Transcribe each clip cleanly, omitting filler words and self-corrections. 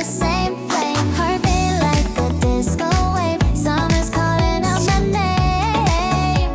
the same flame. Heartbeat like a disco wave. Summer's calling out my name.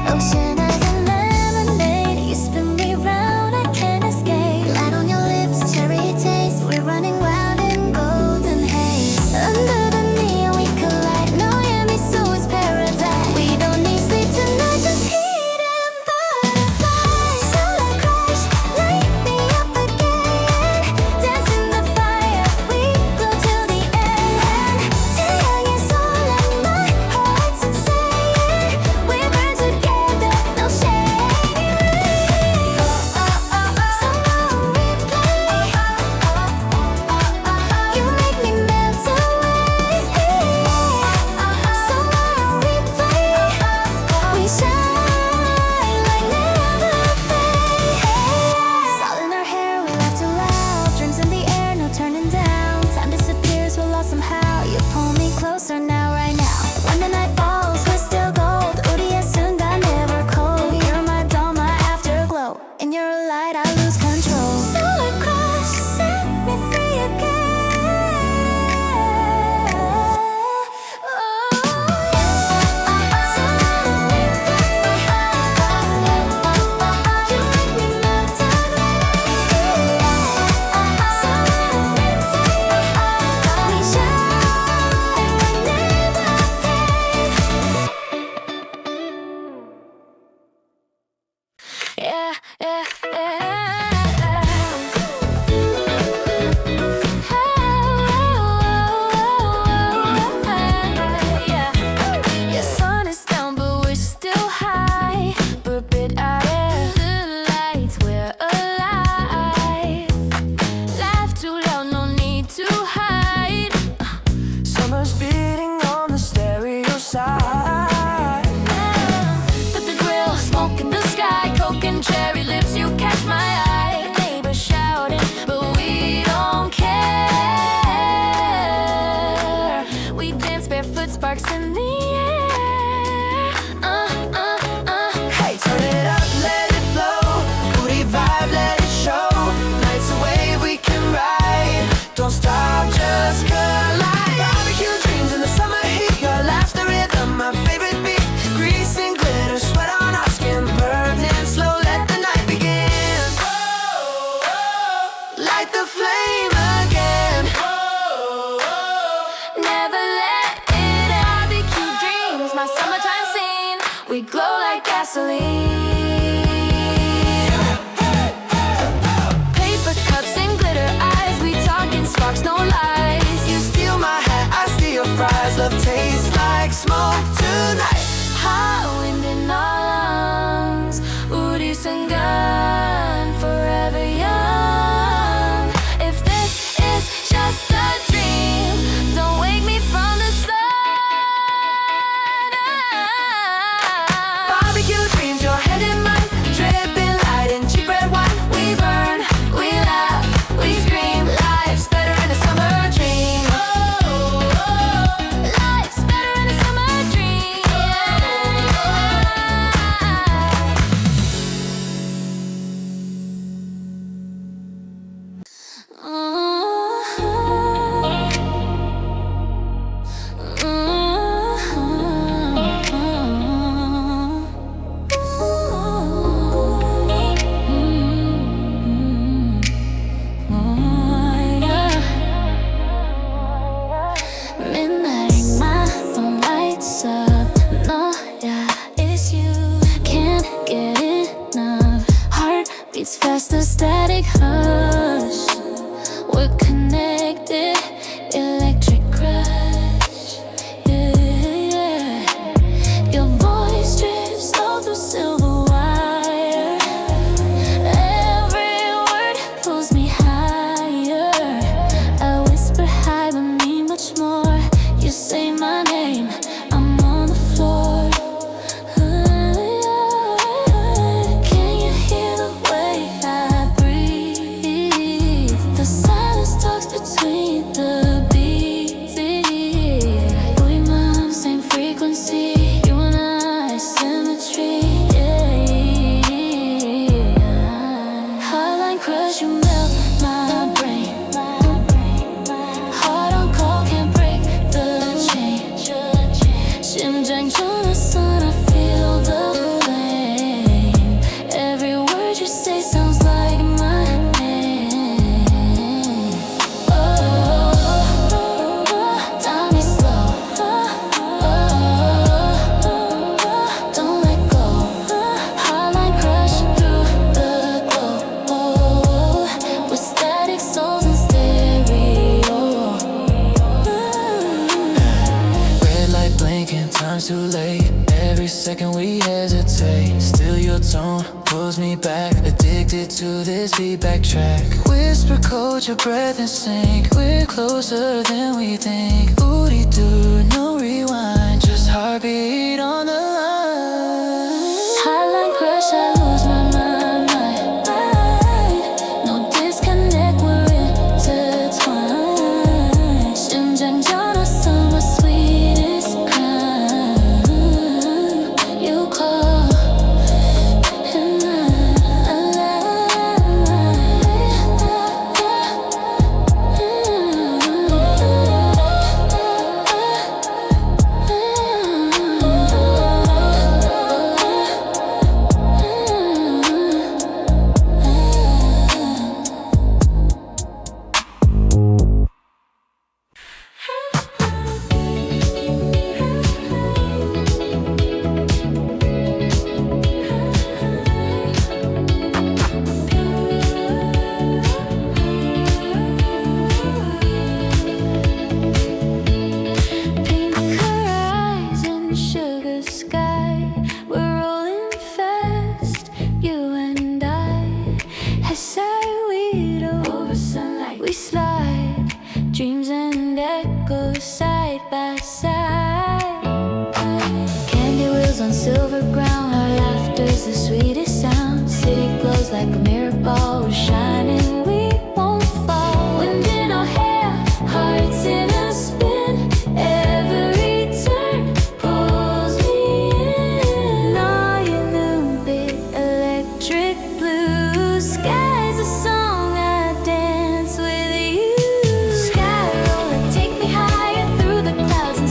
Ocean eyes and lemonade. You spin me round, I can't escape. Light on your lips, cherry taste. We're running wild in golden haze. Under the neon we collide. No, yeah, me so it's paradise. We don't need sleep tonight, just heat and butterflies. Sunburn Crush, light me up again. Dance in the fire, we glow till the end. 태양의 solar, my heart's insane. We burn together, no shade. Summer replay. You make me melt away. Summer replay. We shine like never fade. Salt in our hair, we laugh too loud. Dreams in the air, no turning down. Time disappears, we're lost somehow. You pull me closer now, right now. When the night falls, we're still gold. 우리의 순간 never cold. You're my dawn, my afterglow. In your light, I lose control. Sunburn Crush, set me free again. Summer replay. You make me melt away. Summer replay. We shine like never fade. Yeah, yeah, yeah. Your sun is down, but we're still high. Burp it out of the lights, we're alive. Laugh too loud, no need to hide. Summer's beating on the stereo side. Put the grill, smoke in the sky, coke and cherry lips, you catch my eye. Neighbors shouting, but we don't care. We dance barefoot, sparks in the air. Hey, turn it up, let it flow. Booty vibe, let it show. Nights away, we can ride. Don't stop, just collide. BBQ dreams in the summer heat. Your laugh's the rhythm, my favorite beat. Grease and glitter, sweat on our skin. Burning slow, let the night begin. Light the flame again. Never let it out. BBQ dreams, my summertime scene. We glow like gasoline. Paper cups and glitter eyes. We talking sparks, no lies. You steal my hat, I steal your fries. Love tastes like smoke tonight. Hot wind in our lungs. 우리 순간 forever young. If this is just a dream, don't wake me from the sun. BBQ dreams, your head in mine. Dripping light in cheap red wine. We burn, we laugh, we scream. Life's better in a summer dream. Life's better in a summer dream. Midnight, my phone lights up. No, yeah, it's you. Can't get enough. Heart beats faster, static hush. We're connected, electric crush. Yeah. Your voice drips all through silver wire. Every word pulls me higher. I whisper hi, but mean much more. You say my name, I'm on the floor. Can you hear the way I breathe? The silence talks between the beats. We move same frequency. You and I, symmetry. Yeah. Hotline Crush, you melt my brain. time's too late. Every second we hesitate. Still your tone pulls me back. Addicted to this feedback track. Whisper, cold your breath and sink. We're closer than we think. Ooh-dee-doo, no rewind. Just heartbeat on the line. Hotline crush, I lose my mind. No disconnect, we're intertwined. 심장 전화서 my sweetest crime. You call and pink horizon, sugar sky. We're rolling fast, you and I. Hesai we over sunlight, we slide. Dreams and echoes side by side. Candy wheels on silver ground. Our laughter's the sweetest sound. City glows like a mirror ball. We're shining, we won't fall. Wind in our hair, hearts in a spin. Every turn pulls me in. All you knew, big electric blue. Sky's a song I dance with you. Sky roller, take me higher through the clouds and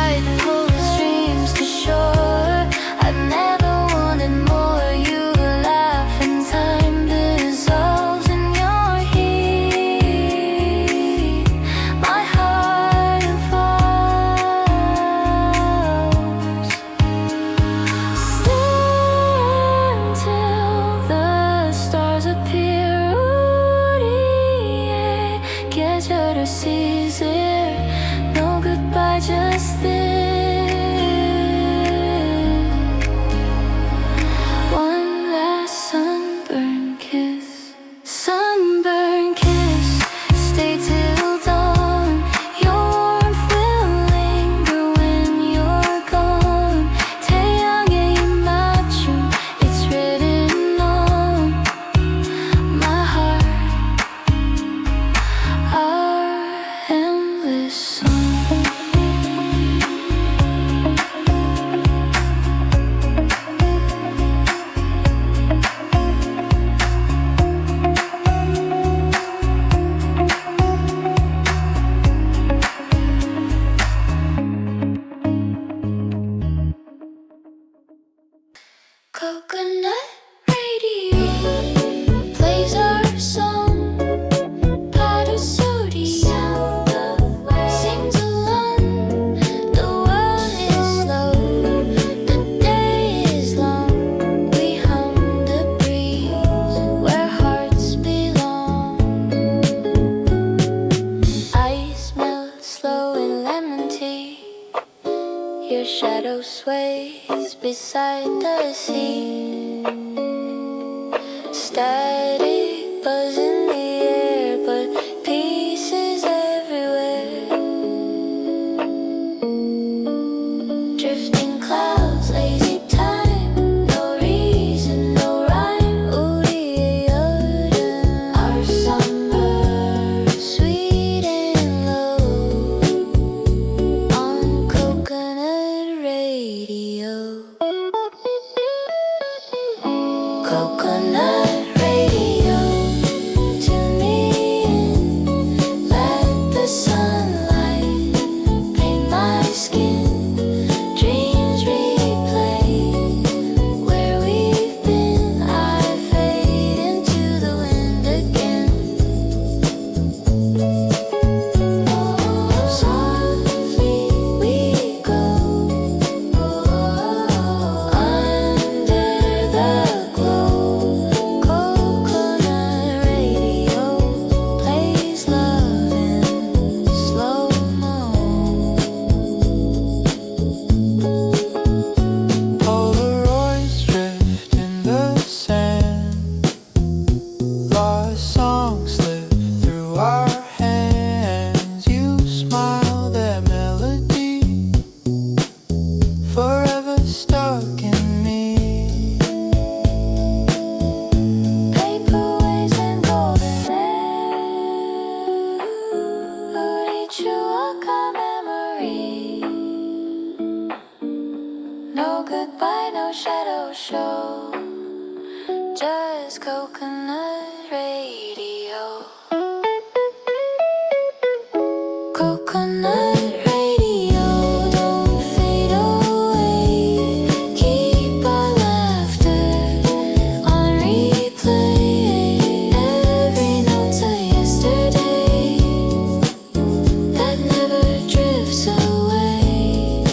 tide pulls dreams to shore. I've never wanted more. You laugh and time dissolves in your heat. My heart falls. Stay until the stars appear. 계절을 season. No goodbye, just this. One last sunburn kiss. Sunburn kiss. Stay till dawn. Your warmth will linger when you're gone. 태양의 입맞춤. It's written on my heart. Our endless song. Coconut radio plays our song. Powder sodium sings along. The world is slow, the day is long. We hum the breeze where hearts belong. Ice melts slow in lemon tea. Your shadow sways beside the sea. Static buzz in the air, but pieces everywhere. Drifting clouds, lazy time. No reason, no rhyme. 우리의 여름, our summer, sweet and low. On coconut radio. Coconut radio, tune me in. Let the sunlight paint my skin. Dreams replay where we've been. I fade into the wind again. Softly we go under the glow. Coconut radio plays love in slow-mo. Polaroids drift in the sand. Lost songs slip through our hands. You smile, that melody forever stuck in me. Paper waves and golden hair. 우리 추억과 memory. No goodbye, no shadow show. Just coconut radio. Coconut radio, don't fade away. Keep our laughter on replay. Every note's a yesterday that never drifts away.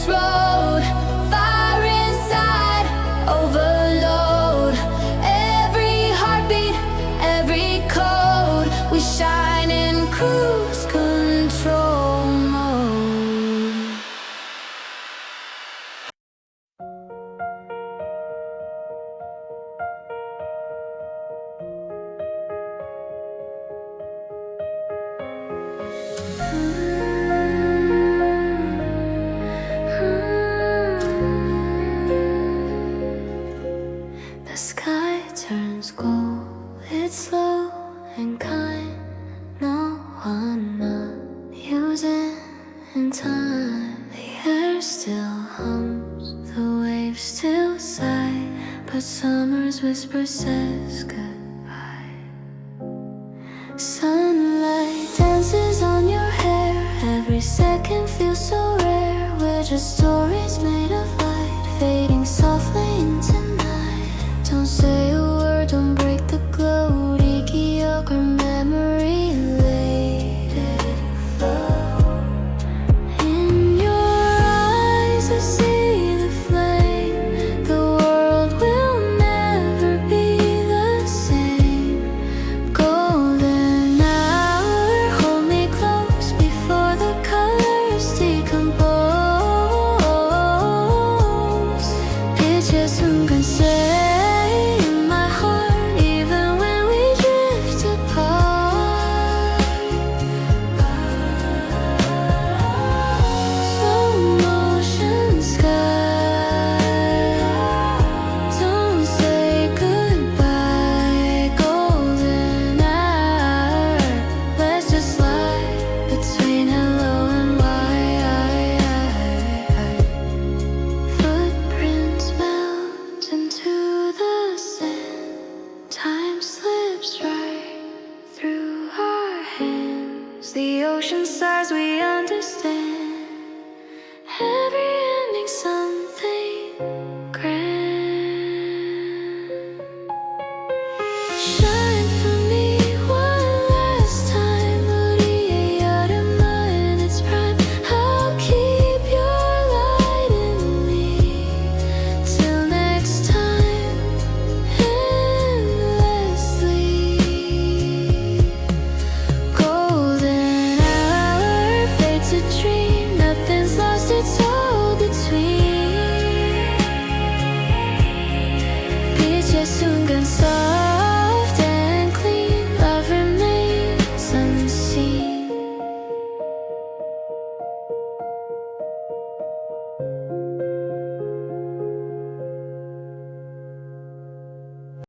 this road. Fire inside, overload. Every heartbeat, every code. We shine in cruise control mode. The sky turns gold, it's slow and kind. No one not using in time. The air still hums, the waves still sigh, but summer's whisper says goodbye. Sunlight dances on your hair, every second feels so rare. We're just stories made